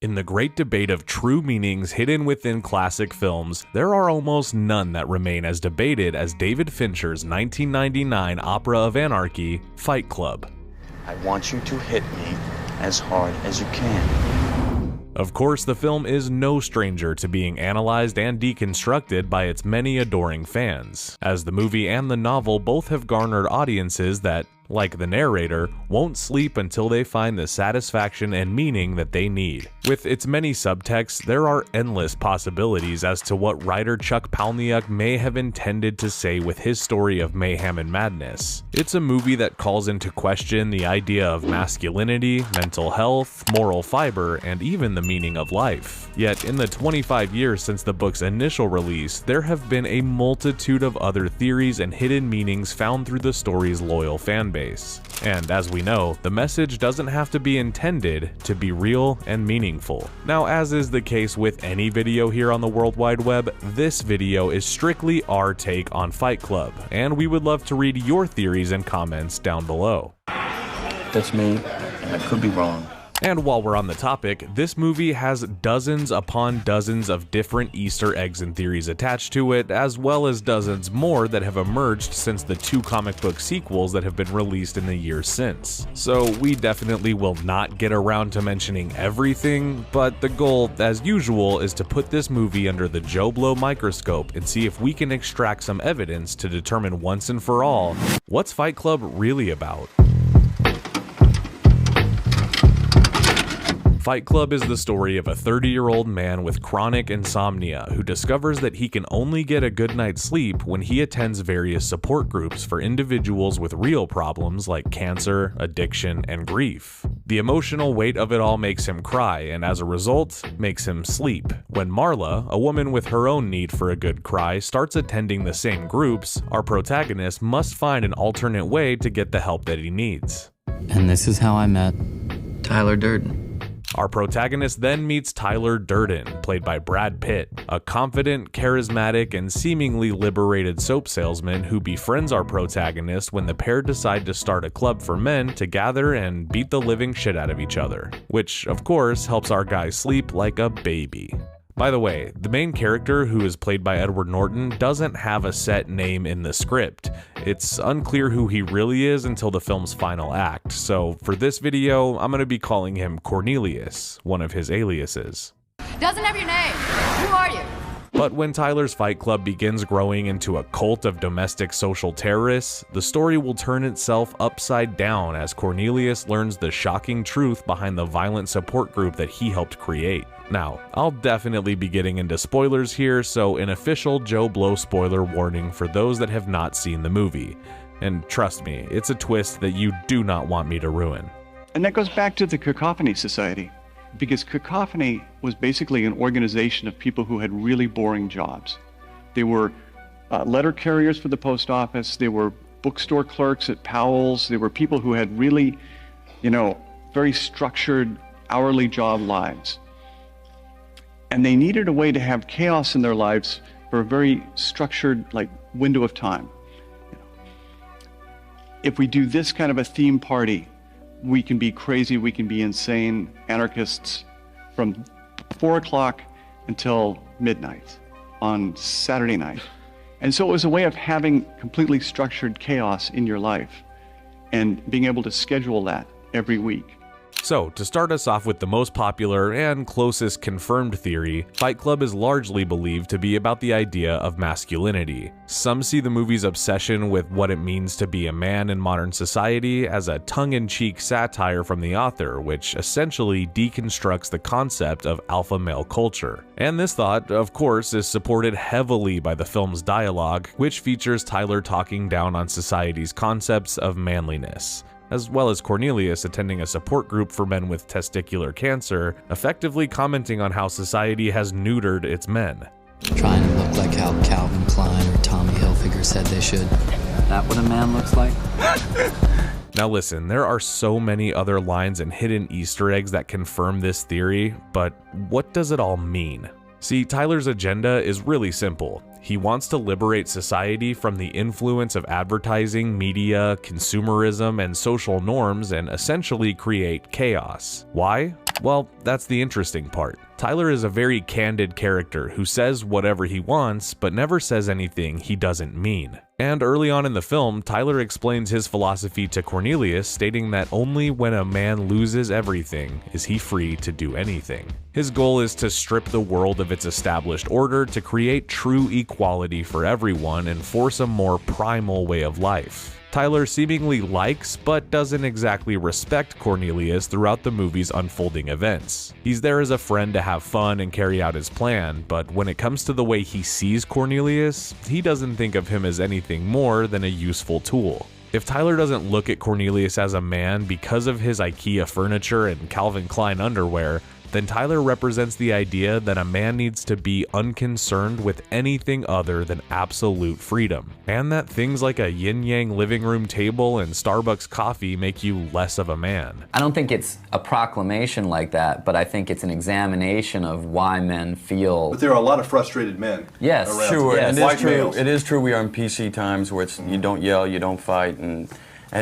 In the great debate of true meanings hidden within classic films, there are almost none that remain as debated as David Fincher's 1999 opera of anarchy, Fight Club. I want you to hit me as hard as you can. Of course, the film is no stranger to being analyzed and deconstructed by its many adoring fans, as the movie and the novel both have garnered audiences that, like the narrator, won't sleep until they find the satisfaction and meaning that they need. With its many subtexts, there are endless possibilities as to what writer Chuck Palahniuk may have intended to say with his story of mayhem and madness. It's a movie that calls into question the idea of masculinity, mental health, moral fiber, and even the meaning of life. Yet, in the 25 years since the book's initial release, there have been a multitude of other theories and hidden meanings found through the story's loyal fan base. And as we know, the message doesn't have to be intended to be real and meaningful. Now, as is the case with any video here on the World Wide Web, this video is strictly our take on Fight Club, and we would love to read your theories and comments down below. That's me, and I could be wrong. And while we're on the topic, this movie has dozens upon dozens of different Easter eggs and theories attached to it, as well as dozens more that have emerged since the 2 comic book sequels that have been released in the years since. So we definitely will not get around to mentioning everything, but the goal, as usual, is to put this movie under the Joe Blow microscope and see if we can extract some evidence to determine once and for all, what's Fight Club really about? Fight Club is the story of a 30-year-old man with chronic insomnia who discovers that he can only get a good night's sleep when he attends various support groups for individuals with real problems like cancer, addiction, and grief. The emotional weight of it all makes him cry, and as a result, makes him sleep. When Marla, a woman with her own need for a good cry, starts attending the same groups, our protagonist must find an alternate way to get the help that he needs. And this is how I met Tyler Durden. Our protagonist then meets Tyler Durden, played by Brad Pitt, a confident, charismatic, and seemingly liberated soap salesman who befriends our protagonist when the pair decide to start a club for men to gather and beat the living shit out of each other, which, of course, helps our guy sleep like a baby. By the way, the main character, who is played by Edward Norton, doesn't have a set name in the script. It's unclear who he really is until the film's final act, so for this video, I'm gonna be calling him Cornelius, one of his aliases. Doesn't have your name. Who are you? But when Tyler's Fight Club begins growing into a cult of domestic social terrorists, the story will turn itself upside down as Cornelius learns the shocking truth behind the violent support group that he helped create. Now, I'll definitely be getting into spoilers here, so an official Joe Blow spoiler warning for those that have not seen the movie. And trust me, it's a twist that you do not want me to ruin. And that goes back to the Cacophony Society, because Cacophony was basically an organization of people who had really boring jobs. They were letter carriers for the post office, they were bookstore clerks at Powell's, they were people who had really, very structured hourly job lives. And they needed a way to have chaos in their lives for a very structured, window of time. If we do this kind of a theme party, we can be crazy, we can be insane anarchists from 4 o'clock until midnight on Saturday night. And so it was a way of having completely structured chaos in your life and being able to schedule that every week. So, to start us off with the most popular and closest confirmed theory, Fight Club is largely believed to be about the idea of masculinity. Some see the movie's obsession with what it means to be a man in modern society as a tongue-in-cheek satire from the author, which essentially deconstructs the concept of alpha male culture. And this thought, of course, is supported heavily by the film's dialogue, which features Tyler talking down on society's concepts of manliness, as well as Cornelius attending a support group for men with testicular cancer, effectively commenting on how society has neutered its men. trying to look like how Calvin Klein or Tommy Hilfiger said they should. That what a man looks like? Now listen, there are so many other lines and hidden Easter eggs that confirm this theory, but what does it all mean? See, Tyler's agenda is really simple. He wants to liberate society from the influence of advertising, media, consumerism, and social norms and essentially create chaos. Why? Well, that's the interesting part. Tyler is a very candid character who says whatever he wants, but never says anything he doesn't mean. And early on in the film, Tyler explains his philosophy to Cornelius, stating that only when a man loses everything is he free to do anything. His goal is to strip the world of its established order to create true equality for everyone and force a more primal way of life. Tyler seemingly likes but doesn't exactly respect Cornelius throughout the movie's unfolding events. He's there as a friend to have fun and carry out his plan, but when it comes to the way he sees Cornelius, he doesn't think of him as anything more than a useful tool. If Tyler doesn't look at Cornelius as a man because of his IKEA furniture and Calvin Klein underwear, then Tyler represents the idea that a man needs to be unconcerned with anything other than absolute freedom, and that things like a yin-yang living room table and Starbucks coffee make you less of a man. I don't think it's a proclamation like that, but I think it's an examination of why men feel... But there are a lot of frustrated men. Yes, around. Sure, yes. and White males. it is true we are in PC times where it's, you don't yell, you don't fight, and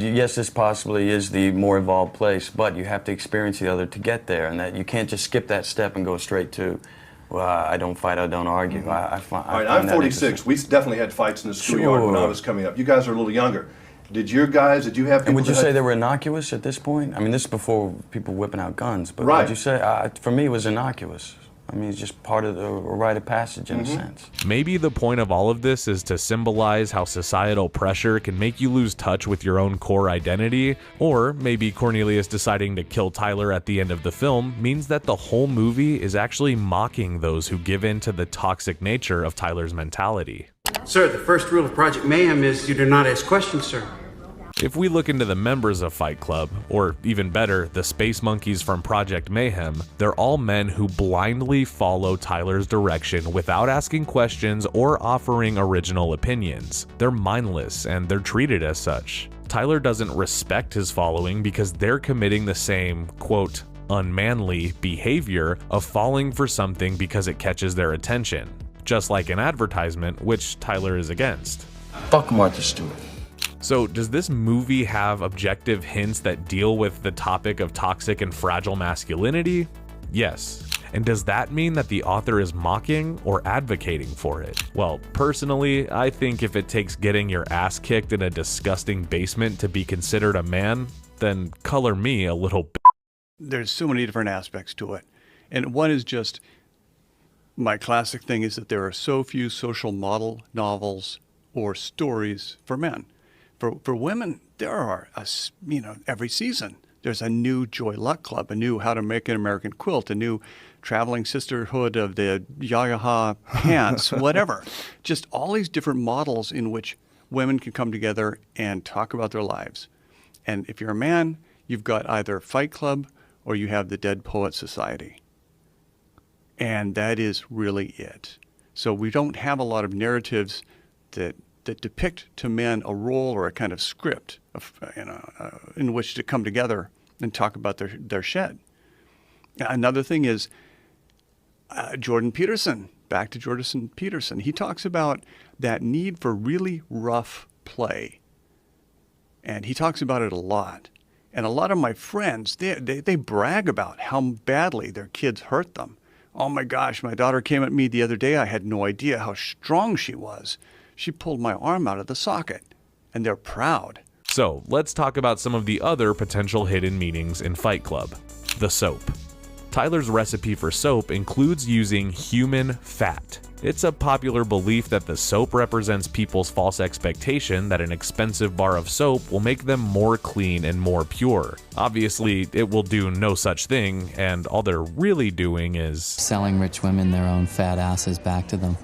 yes, this possibly is the more evolved place, but you have to experience the other to get there, and that you can't just skip that step and go straight to, well, I don't fight, I don't argue. All right, I'm 46. We definitely had fights in the schoolyard when I was coming up. You guys are a little younger. Did you have people And would you that say had- they were innocuous at this point? I mean, this is before people whipping out guns, but Right. would you say, for me, it was innocuous. I mean, it's just part of the rite of passage in a sense. Maybe the point of all of this is to symbolize how societal pressure can make you lose touch with your own core identity, or maybe Cornelius deciding to kill Tyler at the end of the film means that the whole movie is actually mocking those who give in to the toxic nature of Tyler's mentality. Sir, the first rule of Project Mayhem is you do not ask questions, sir. If we look into the members of Fight Club, or even better, the Space Monkeys from Project Mayhem, they're all men who blindly follow Tyler's direction without asking questions or offering original opinions. They're mindless, and they're treated as such. Tyler doesn't respect his following because they're committing the same, quote, unmanly behavior of falling for something because it catches their attention, just like an advertisement, which Tyler is against. Fuck Martha Stewart. So does this movie have objective hints that deal with the topic of toxic and fragile masculinity? Yes. And does that mean that the author is mocking or advocating for it? Well, personally, I think if it takes getting your ass kicked in a disgusting basement to be considered a man, then color me a little bit. There's so many different aspects to it. And one is just, my classic thing is that there are so few social model novels or stories for men. For women, there are, every season, there's a new Joy Luck Club, a new How to Make an American Quilt, a new Traveling Sisterhood of the Yagaha Pants, whatever. Just all these different models in which women can come together and talk about their lives. And if you're a man, you've got either Fight Club or you have the Dead Poet Society. And that is really it. So we don't have a lot of narratives that depict to men a role or a kind of script of, in which to come together and talk about their shed. Another thing is Jordan Peterson, back to Jordan Peterson. He talks about that need for really rough play. And he talks about it a lot. And a lot of my friends, they brag about how badly their kids hurt them. Oh my gosh, my daughter came at me the other day. I had no idea how strong she was. She pulled my arm out of the socket, and they're proud. So let's talk about some of the other potential hidden meanings in Fight Club. The soap. Tyler's recipe for soap includes using human fat. It's a popular belief that the soap represents people's false expectation that an expensive bar of soap will make them more clean and more pure. Obviously, it will do no such thing, and all they're really doing is Selling rich women their own fat asses back to them.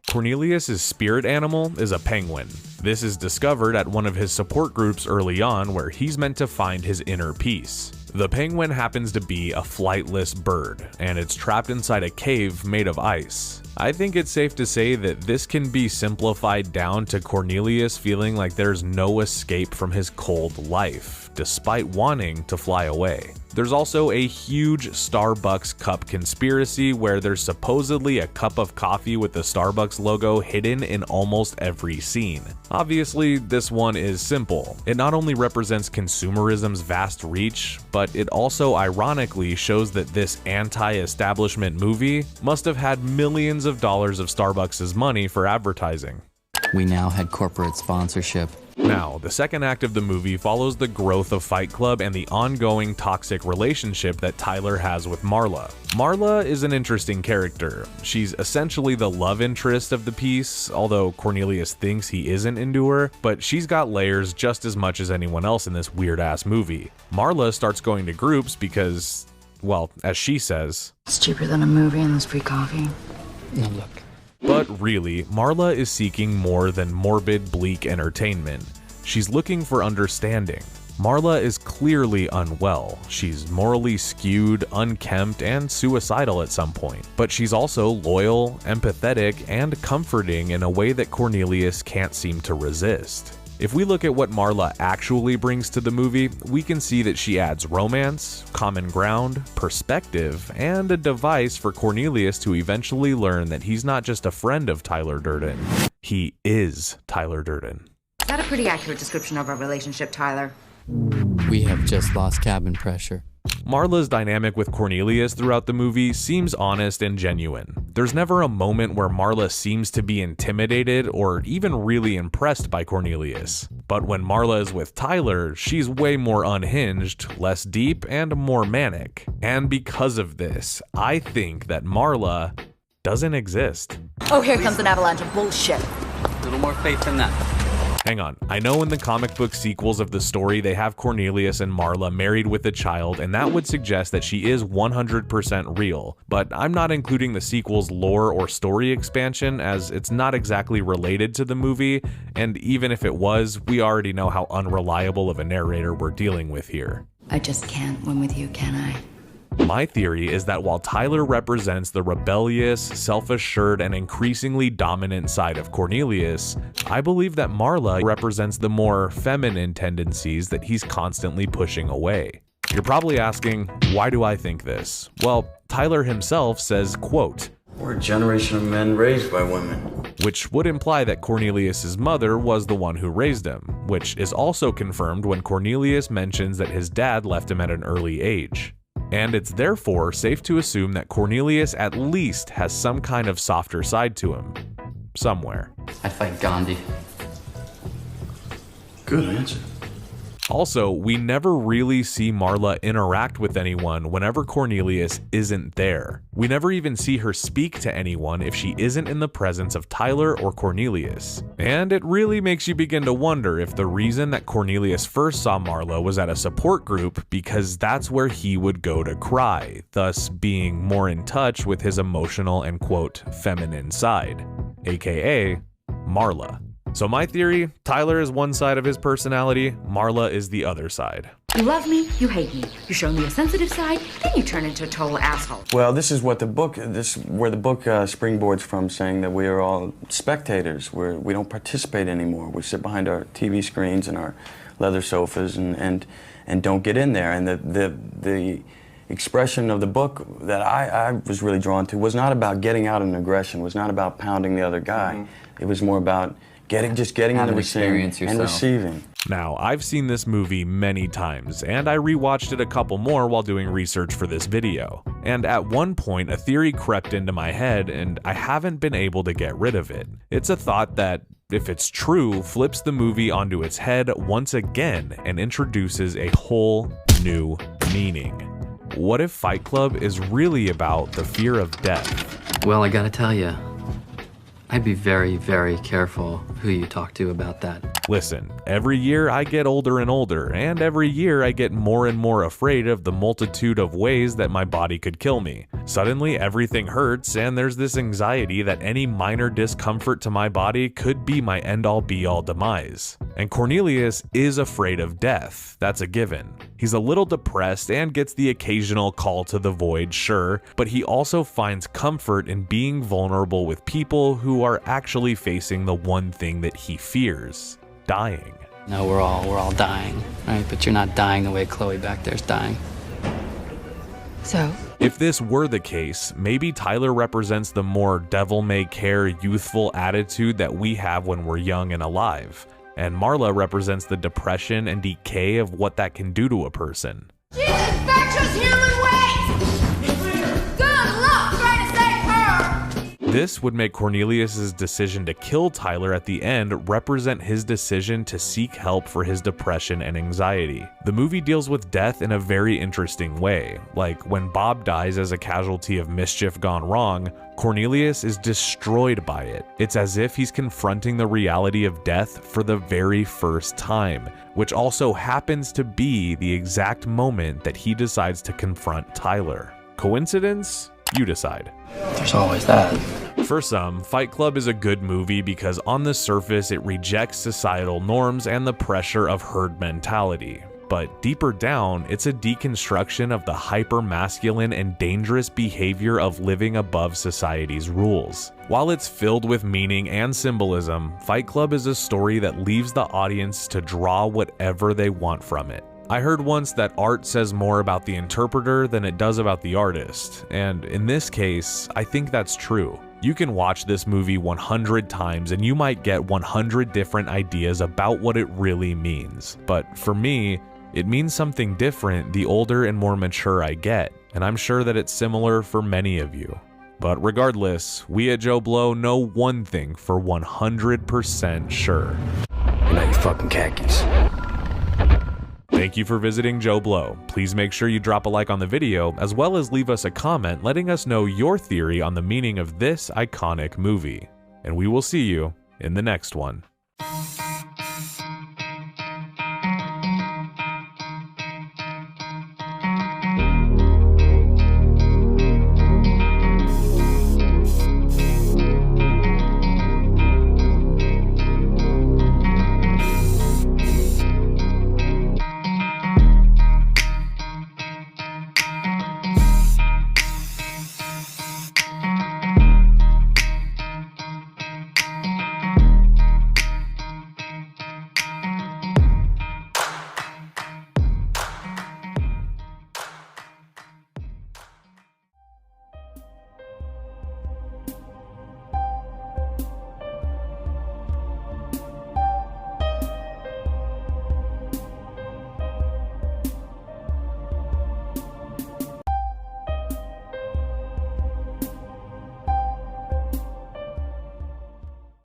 Cornelius's spirit animal is a penguin. This is discovered at one of his support groups early on, where he's meant to find his inner peace. The penguin happens to be a flightless bird, and it's trapped inside a cave made of ice. I think it's safe to say that this can be simplified down to Cornelius feeling like there's no escape from his cold life, despite wanting to fly away. There's also a huge Starbucks cup conspiracy where there's supposedly a cup of coffee with the Starbucks logo hidden in almost every scene. Obviously, this one is simple. It not only represents consumerism's vast reach, but it also ironically shows that this anti-establishment movie must have had millions of dollars of Starbucks' money for advertising. We now had corporate sponsorship. Now, the second act of the movie follows the growth of Fight Club and the ongoing toxic relationship that Tyler has with Marla. Marla is an interesting character. She's essentially the love interest of the piece, although Cornelius thinks he isn't into her, but she's got layers just as much as anyone else in this weird-ass movie. Marla starts going to groups because, well, as she says, It's cheaper than a movie and there's free coffee. Now look. But really, Marla is seeking more than morbid, bleak entertainment. She's looking for understanding. Marla is clearly unwell. She's morally skewed, unkempt, and suicidal at some point. But she's also loyal, empathetic, and comforting in a way that Cornelius can't seem to resist. If we look at what Marla actually brings to the movie, we can see that she adds romance, common ground, perspective, and a device for Cornelius to eventually learn that he's not just a friend of Tyler Durden. He is Tyler Durden. Is that a pretty accurate description of our relationship, Tyler? We have just lost cabin pressure. Marla's dynamic with Cornelius throughout the movie seems honest and genuine. There's never a moment where Marla seems to be intimidated or even really impressed by Cornelius. But when Marla is with Tyler, she's way more unhinged, less deep, and more manic. And because of this, I think that Marla doesn't exist. Oh, here comes an avalanche of bullshit. A little more faith than that. Hang on, I know in the comic book sequels of the story they have Cornelius and Marla married with a child, and that would suggest that she is 100% real, but I'm not including the sequel's lore or story expansion as it's not exactly related to the movie, and even if it was, we already know how unreliable of a narrator we're dealing with here. I just can't win with you, can I? My theory is that while Tyler represents the rebellious, self-assured, and increasingly dominant side of Cornelius, I believe that Marla represents the more feminine tendencies that he's constantly pushing away. You're probably asking, why do I think this? Well, Tyler himself says, quote, We're a generation of men raised by women. which would imply that Cornelius's mother was the one who raised him, which is also confirmed when Cornelius mentions that his dad left him at an early age. And it's therefore safe to assume that Cornelius at least has some kind of softer side to him. Somewhere. I fight Gandhi. Good answer. Also, we never really see Marla interact with anyone whenever Cornelius isn't there. We never even see her speak to anyone if she isn't in the presence of Tyler or Cornelius. And it really makes you begin to wonder if the reason that Cornelius first saw Marla was at a support group because that's where he would go to cry, thus being more in touch with his emotional and quote, feminine side, aka Marla. So my theory, Tyler is one side of his personality, Marla is the other side. You love me, you hate me. You show me a sensitive side, then you turn into a total asshole. Well, this is what where the book springboards from, saying that we are all spectators. We don't participate anymore. We sit behind our TV screens and our leather sofas and don't get in there. And the expression of the book that I was really drawn to was not about getting out in aggression, was not about pounding the other guy. Mm-hmm. It was more about getting in the machine and receiving. Now, I've seen this movie many times, and I rewatched it a couple more while doing research for this video. And at one point, a theory crept into my head, and I haven't been able to get rid of it. It's a thought that, if it's true, flips the movie onto its head once again and introduces a whole new meaning. What if Fight Club is really about the fear of death? Well, I gotta tell you, I'd be very, very careful who you talk to about that. Listen, every year I get older and older, and every year I get more and more afraid of the multitude of ways that my body could kill me. Suddenly everything hurts, and there's this anxiety that any minor discomfort to my body could be my end-all be-all demise. And Cornelius is afraid of death, that's a given. He's a little depressed and gets the occasional call to the void, sure, but he also finds comfort in being vulnerable with people who are actually facing the one thing that he fears, dying. No, we're all dying, right? But you're not dying the way Chloe back there's dying. So? If this were the case, maybe Tyler represents the more devil-may-care, youthful attitude that we have when we're young and alive, and Marla represents the depression and decay of what that can do to a person. She's infectious human waste! Good luck trying to save her! This would make Cornelius's decision to kill Tyler at the end represent his decision to seek help for his depression and anxiety. The movie deals with death in a very interesting way. Like, when Bob dies as a casualty of mischief gone wrong, Cornelius is destroyed by it. It's as if he's confronting the reality of death for the very first time, which also happens to be the exact moment that he decides to confront Tyler. Coincidence? You decide. There's always that. For some, Fight Club is a good movie because on the surface it rejects societal norms and the pressure of herd mentality. But deeper down, it's a deconstruction of the hyper-masculine and dangerous behavior of living above society's rules. While it's filled with meaning and symbolism, Fight Club is a story that leaves the audience to draw whatever they want from it. I heard once that art says more about the interpreter than it does about the artist, and in this case, I think that's true. You can watch this movie 100 times and you might get 100 different ideas about what it really means. But for me, it means something different the older and more mature I get, and I'm sure that it's similar for many of you. But regardless, we at Joe Blow know one thing for 100% sure. You know your fucking khakis. Thank you for visiting Joe Blow. Please make sure you drop a like on the video, as well as leave us a comment letting us know your theory on the meaning of this iconic movie. And we will see you in the next one.